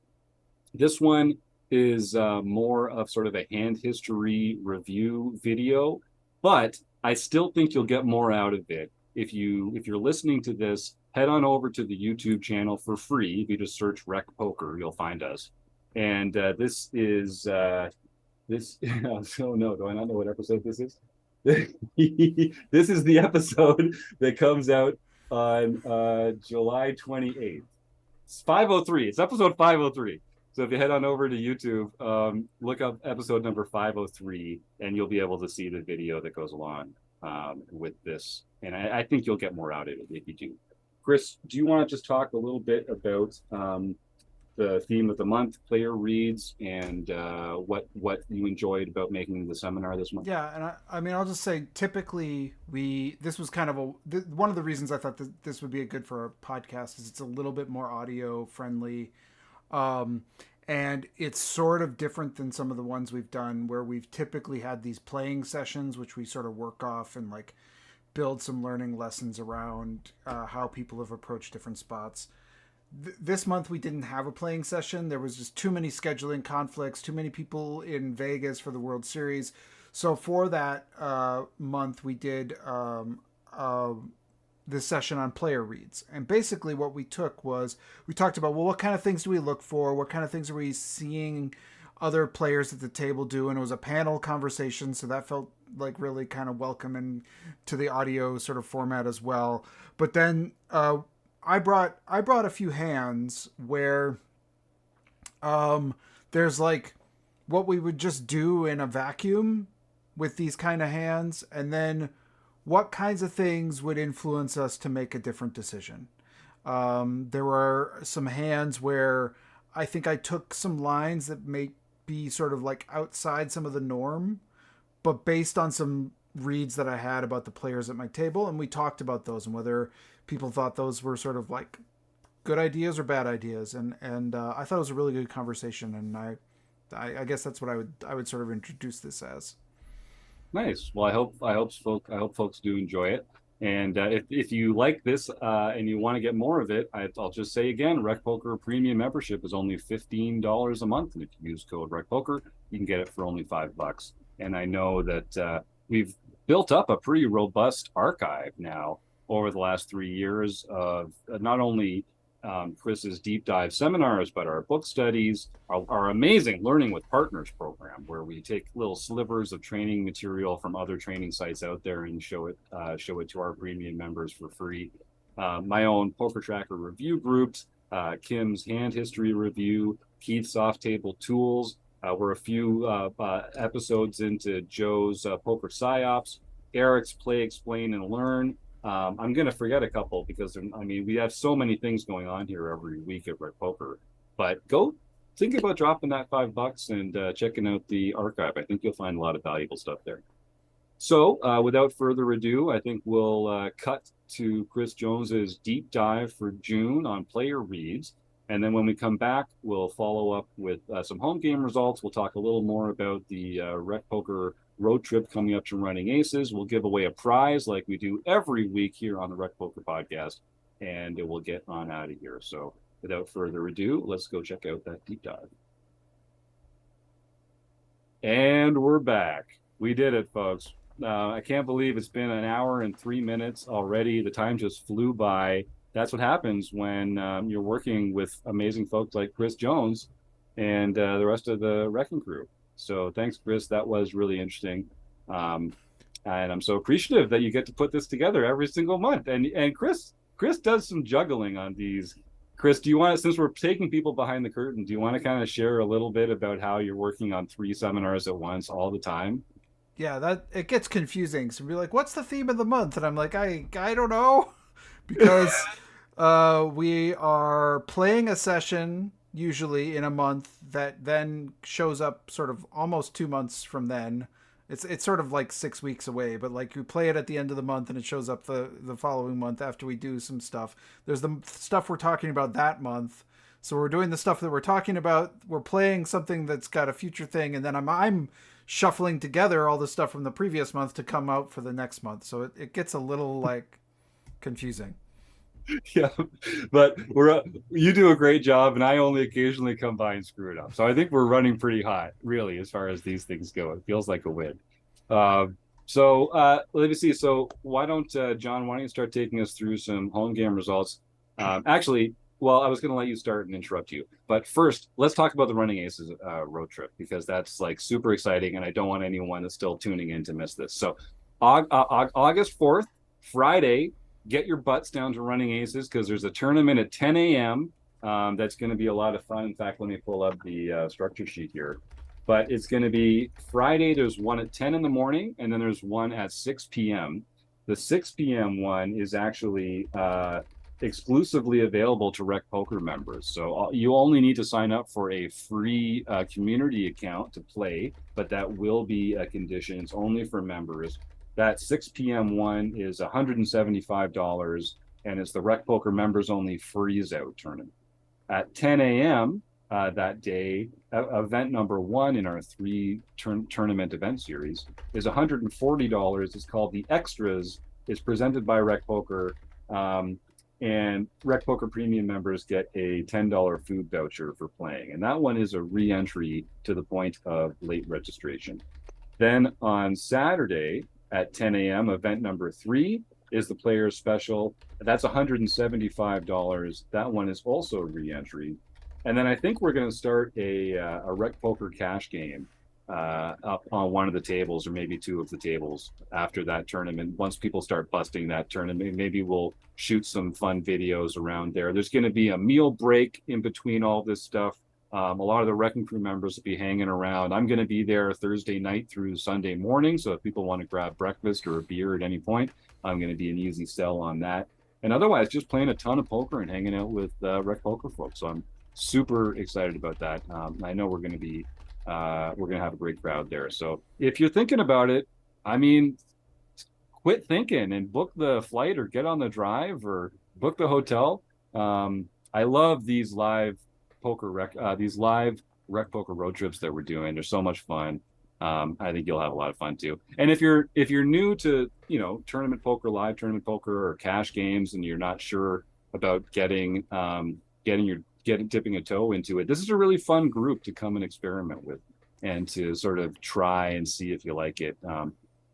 This one is more of sort of a hand history review video, but I still think you'll get more out of it if you're listening to this. Head on over to the YouTube channel for free. If you just search RecPoker, you'll find us. And this is this. Oh no, do I not know what episode this is? This is the episode that comes out on July 28th. It's 503. It's episode 503. So if you head on over to YouTube, look up episode number 503, and you'll be able to see the video that goes along with this. And I think you'll get more out of it if you do. Chris, do you want to just talk a little bit about the theme of the month, Player Reads, and what you enjoyed about making the seminar this month? Yeah, and I mean, I'll just say, typically this was kind of one of the reasons I thought that this would be good for a podcast is it's a little bit more audio friendly, and it's sort of different than some of the ones we've done where we've typically had these playing sessions, which we sort of work off and like build some learning lessons around how people have approached different spots. This month we didn't have a playing session. There was just too many scheduling conflicts, too many people in Vegas for the World Series. So for that month we did this session on player reads. And basically what we took was, we talked about, well, what kind of things do we look for? What kind of things are we seeing other players at the table do? And it was a panel conversation, so that felt like really kind of welcome and to the audio sort of format as well. But then I brought a few hands where there's like what we would just do in a vacuum with these kind of hands, and then what kinds of things would influence us to make a different decision. There were some hands where I think I took some lines that may be sort of like outside some of the norm, but based on some reads that I had about the players at my table, and we talked about those and whether people thought those were sort of like good ideas or bad ideas, and I thought it was a really good conversation, and I guess that's what I would sort of introduce this as. Nice. Well, I hope folks do enjoy it. And if you like this and you want to get more of it, I'll just say again, RecPoker Premium membership is only $15 a month, and if you use code RecPoker, you can get it for only $5. And I know that we've built up a pretty robust archive now over the last 3 years of not only Chris's deep dive seminars, but our book studies, our amazing Learning with Partners program, where we take little slivers of training material from other training sites out there and show it to our premium members for free. My own Poker Tracker review groups, Kim's hand history review, Keith's soft table tools. We're a few episodes into Joe's poker psyops, Eric's play, explain, and learn. I'm going to forget a couple because, I mean, we have so many things going on here every week at RecPoker. But go think about dropping that $5 and checking out the archive. I think you'll find a lot of valuable stuff there. So without further ado, I think we'll cut to Chris Jones's deep dive for June on player reads. And then when we come back, we'll follow up with some home game results. We'll talk a little more about the RecPoker road trip coming up to Running Aces. We'll give away a prize like we do every week here on the RecPoker Podcast, and it will get on out of here. So without further ado, let's go check out that deep dive. And we're back. We did it, folks. I can't believe it's been an hour and 3 minutes already. The time just flew by. That's what happens when you're working with amazing folks like Chris Jones and the rest of the Wrecking Crew. So thanks, Chris. That was really interesting. And I'm so appreciative that you get to put this together every single month. And Chris does some juggling on these. Chris, do you want to, since we're taking people behind the curtain, do you want to kind of share a little bit about how you're working on 3 seminars at once all the time? Yeah, that it gets confusing. So be like, what's the theme of the month? And I'm like, I don't know. Because we are playing a session usually in a month that then shows up sort of almost 2 months from then. It's sort of like 6 weeks away, but like you play it at the end of the month and it shows up the following month after we do some stuff. There's the stuff we're talking about that month. So we're doing the stuff that we're talking about. We're playing something that's got a future thing, and then I'm shuffling together all the stuff from the previous month to come out for the next month. So it gets a little like confusing. Yeah, but you do a great job, and I only occasionally come by and screw it up. So I think we're running pretty hot, really, as far as these things go. It feels like a win. So let me see. So why don't John? Why don't you start taking us through some home game results? Actually, well, I was going to let you start and interrupt you, but first, let's talk about the Running Aces road trip, because that's like super exciting, and I don't want anyone that's still tuning in to miss this. So August 4th, Friday. Get your butts down to Running Aces, because there's a tournament at 10 a.m. That's going to be a lot of fun. In fact, let me pull up the structure sheet here. But it's going to be Friday. There's one at 10 in the morning, and then there's one at 6 p.m. The 6 p.m. one is actually exclusively available to RecPoker members. So you only need to sign up for a free community account to play, but that will be a condition. It's only for members. That 6 p.m. one is $175, and it's the RecPoker members only freeze out tournament. At 10 a.m. That day, event number 1 in our 3 tournament event series is $140. It's called the Extras. It's presented by RecPoker, and RecPoker Premium members get a $10 food voucher for playing. And that one is a re-entry to the point of late registration. Then on Saturday, at 10 a.m., event number 3 is the Players Special. That's $175. That one is also a re-entry. And then I think we're going to start a RecPoker cash game up on one of the tables, or maybe 2 of the tables after that tournament. Once people start busting that tournament, maybe we'll shoot some fun videos around there. There's going to be a meal break in between all this stuff. A lot of the Wrecking Crew members will be hanging around. I'm going to be there Thursday night through Sunday morning. So if people want to grab breakfast or a beer at any point, I'm going to be an easy sell on that. And otherwise, just playing a ton of poker and hanging out with RecPoker folks. So I'm super excited about that. I know we're going to have a great crowd there. So if you're thinking about it, I mean, quit thinking and book the flight or get on the drive or book the hotel. I love these live RecPoker road trips that we're doing. They're so much fun. I think you'll have a lot of fun too. And if you're new to tournament poker, live tournament poker, or cash games, and you're not sure about dipping a toe into it, this is a really fun group to come and experiment with, and to sort of try and see if you like it.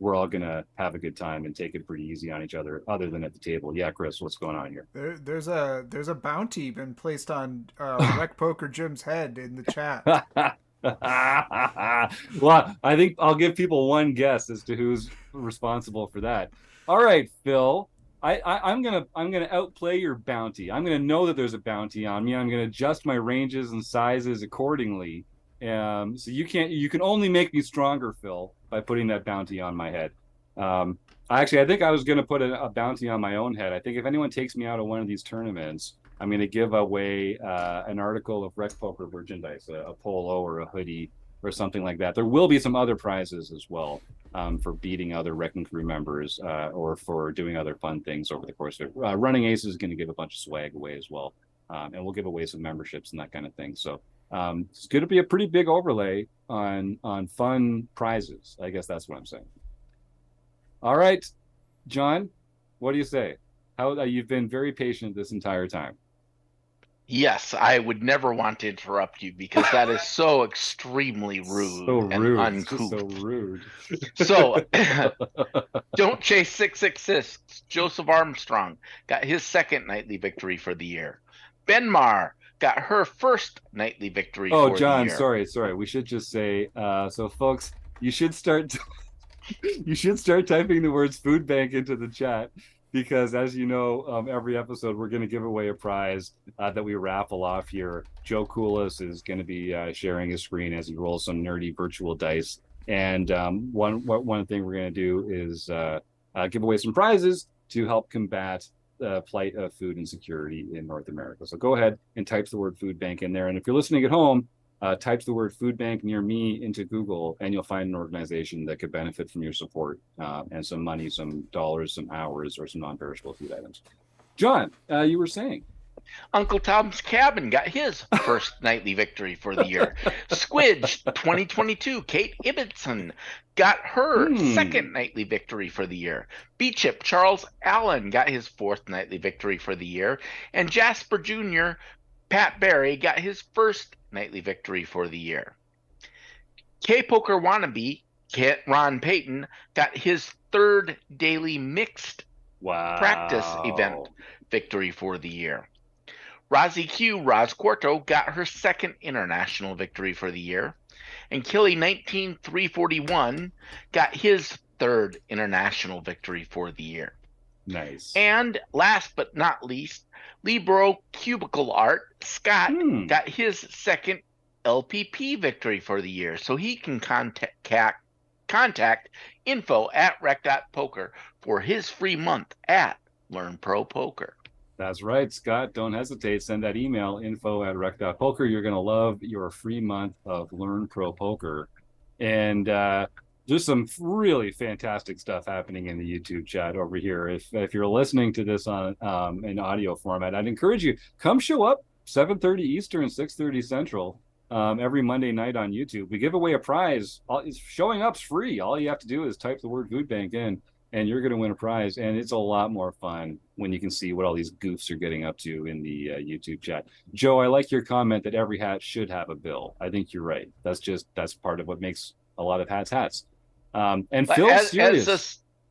We're all gonna have a good time and take it pretty easy on each other, other than at the table. Yeah, Chris, what's going on here? There's a bounty been placed on RecPoker Jim's head in the chat. Well, I think I'll give people one guess as to who's responsible for that. All right, Phil. I'm gonna outplay your bounty. I'm gonna know that there's a bounty on me. I'm gonna adjust my ranges and sizes accordingly. So you can only make me stronger, Phil, by putting that bounty on my head. I think I was going to put a bounty on my own head. I think if anyone takes me out of one of these tournaments, I'm going to give away an article of RecPoker merchandise, a polo or a hoodie or something like that. There will be some other prizes as well for beating other Wrecking Crew members or for doing other fun things over the course of it. Running Aces is going to give a bunch of swag away as well. And we'll give away some memberships and that kind of thing. So It's going to be a pretty big overlay on fun prizes. I guess that's what I'm saying. All right, John, what do you say? How you've been very patient this entire time. Yes, I would never want to interrupt you because that is so extremely rude and uncouth. So rude. So, Don't Chase 666. Joseph Armstrong got his second nightly victory for the year. Benmar got her first nightly victory for John, the year. sorry. We should just say, so folks, you should start typing the words food bank into the chat. Because as you know, every episode we're going to give away a prize that we raffle off here. Joe Koulis is going to be sharing his screen as he rolls some nerdy virtual dice. And one thing we're going to do is give away some prizes to help combat the plight of food insecurity in North America. So go ahead and type the word food bank in there. And if you're listening at home, type the word food bank near me into Google, and you'll find an organization that could benefit from your support and some money, some dollars, some hours, or some non-perishable food items. John, you were saying. Uncle Tom's Cabin got his first nightly victory for the year. Squidge 2022, Kate Ibbotson got her second nightly victory for the year. B-Chip Charles Allen got his fourth nightly victory for the year. And Jasper Jr., Pat Barry got his first nightly victory for the year. K-Poker Wannabe, Ron Payton, got his third daily mixed practice event victory for the year. Rozzy Q, Roz Quarto, got her second international victory for the year. And Killy 19341 got his third international victory for the year. Nice. And last but not least, Libro Cubicle Art, Scott, got his second LPP victory for the year. So he can contact info@rec.poker for his free month at Learn Pro Poker. That's right, Scott. Don't hesitate. Send that email, info@rec.poker. You're going to love your free month of Learn Pro Poker. And there's some really fantastic stuff happening in the YouTube chat over here. If you're listening to this on in audio format, I'd encourage you, come show up 7:30 Eastern, 6:30 Central every Monday night on YouTube. We give away a prize. Showing up's free. All you have to do is type the word food bank in, and you're going to win a prize. And it's a lot more fun when you can see what all these goofs are getting up to in the YouTube chat. Joe, I like your comment that every hat should have a bill. I think you're right. That's part of what makes a lot of hats. And Phil,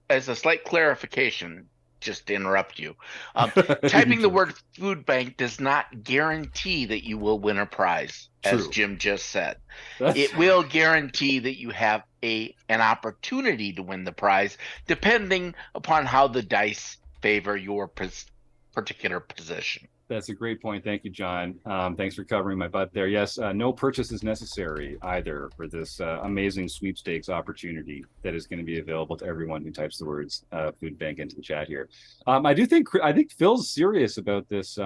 as a slight clarification, just to interrupt you, typing the word food bank does not guarantee that you will win a prize, as Jim just said. It will guarantee that you have an opportunity to win the prize, depending upon how the dice favor your particular position. That's a great point. Thank you, John. Thanks for covering my butt there. Yes, no purchase is necessary either for this amazing sweepstakes opportunity that is going to be available to everyone who types the words food bank into the chat here. I think Phil's serious about this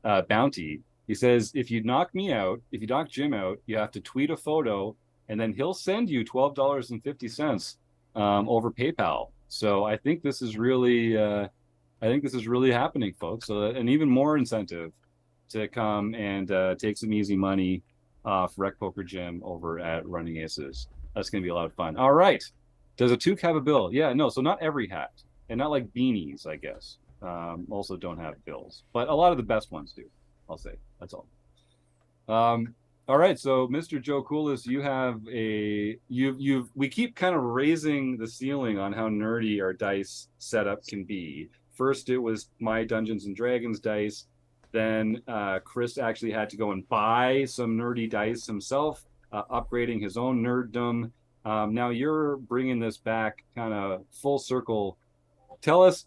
bounty. He says, if you knock Jim out, you have to tweet a photo, and then he'll send you $12.50 over PayPal. So I think this is really happening, folks. So an even more incentive to come and take some easy money off RecPoker Jim over at Running Aces. That's going to be a lot of fun. All right. Does a toque have a bill? Yeah, no. So not every hat, and not like beanies, I guess. Also don't have bills, but a lot of the best ones do. I'll say that's all. All right. So Mr. Joe Koulis, you have we keep kind of raising the ceiling on how nerdy our dice setup can be. First, it was my Dungeons and Dragons dice. Then Chris actually had to go and buy some nerdy dice himself, upgrading his own nerddom. Now you're bringing this back kind of full circle. Tell us,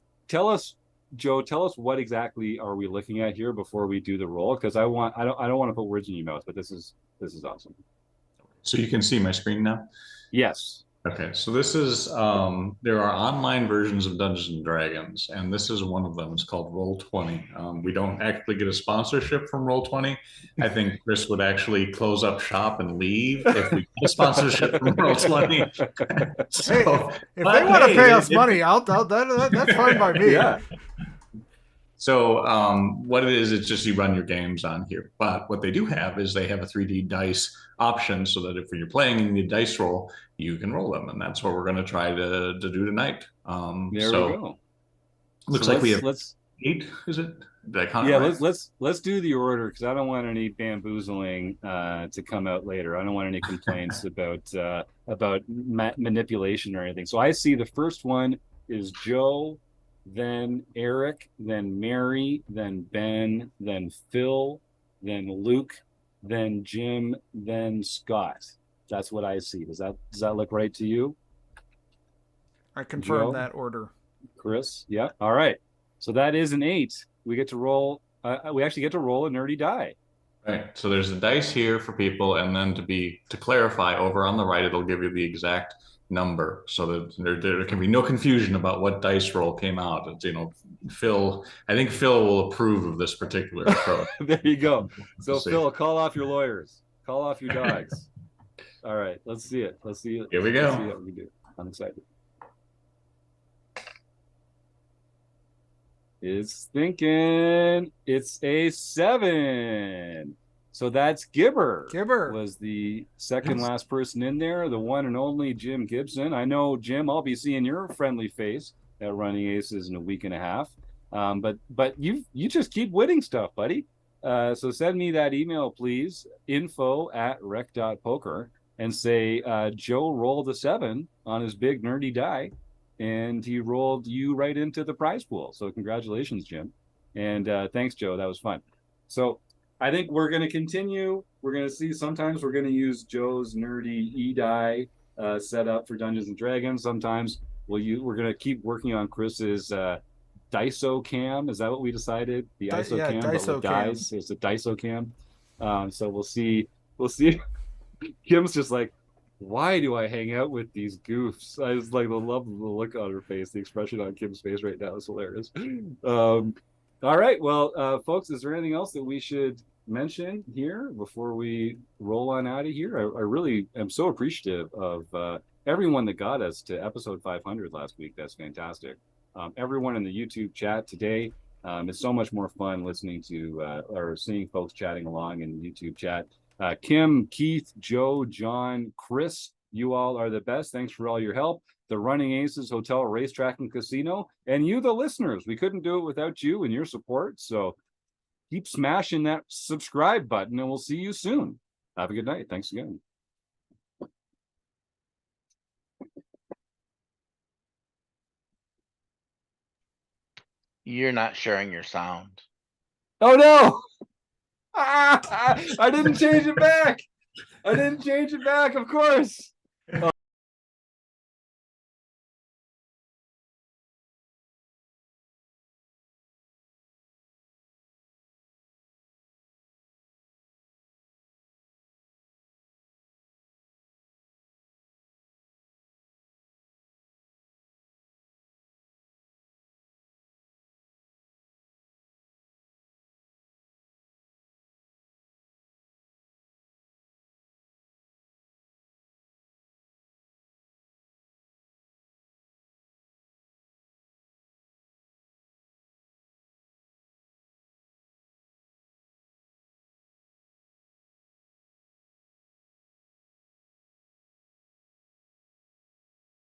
Joe. Tell us what exactly are we looking at here before we do the roll? Because I don't want to put words in your mouth, but this is awesome. So you can see my screen now? Yes. Okay, so this is, there are online versions of Dungeons and Dragons, and this is one of them. It's called Roll20. We don't actually get a sponsorship from Roll20. I think Chris would actually close up shop and leave if we get a sponsorship from Roll20. So, hey, if they want to pay us money, that's fine by me. Yeah. So what it is, it's just you run your games on here. But what they do have is they have a 3D dice option so that if you're playing and you need a dice roll, you can roll them. And that's what we're going to try to do tonight. There we go. Looks So like we have let's 8, is it? Did I count yeah, it right? let's do the order because I don't want any bamboozling to come out later. I don't want any complaints about manipulation or anything. So I see the first one is Joe, then Eric, then Mary, then Ben, then Phil, then Luke, then Jim, then Scott. That's what I see. Does that look right to you? I confirm Joe? that order. Chris? Yeah. All right. So that is an 8. We get to roll. We actually get to roll a nerdy die. Right. So there's a dice here for people, and then to clarify, over on the right, it'll give you the exact number, so that there can be no confusion about what dice roll came out. It's, I think Phil will approve of this particular approach. There you go. So Let's see. Phil, call off your lawyers. Call off your dogs. All right. Let's see it. Here we go. Let's see what we do. I'm excited. It's thinking it's a 7. So that's Gibber. Gibber was the second last person in there, the one and only Jim Gibson. I know, Jim, I'll be seeing your friendly face at Running Aces in a week and a half. But you just keep winning stuff, buddy. So send me that email, please, info@rec.poker, and say Joe rolled a 7 on his big nerdy die. And he rolled you right into the prize pool. So congratulations, Jim. And thanks, Joe. That was fun. So I think we're going to continue. We're going to see, sometimes we're going to use Joe's nerdy e-die setup for Dungeons and Dragons. Sometimes we're going to keep working on Chris's Diso cam. Is that what we decided? The ISO cam, but with dice. It's a Diso cam. So we'll see. Kim's just like, why do I hang out with these goofs? I was like, the look on her face, the expression on Kim's face right now is hilarious. All right, well, folks, is there anything else that we should mention here before we roll on out of here? I really am so appreciative of everyone that got us to episode 500 last week. That's fantastic. Everyone in the YouTube chat today. It's so much more fun listening to or seeing folks chatting along in YouTube chat. Kim, Keith, Joe, John, Chris, you all are the best. Thanks for all your help. The Running Aces Hotel, Racetrack, and Casino, and you, the listeners. We couldn't do it without you and your support. So keep smashing that subscribe button, and we'll see you soon. Have a good night. Thanks again. You're not sharing your sound. Oh, no. I didn't change it back. Of course.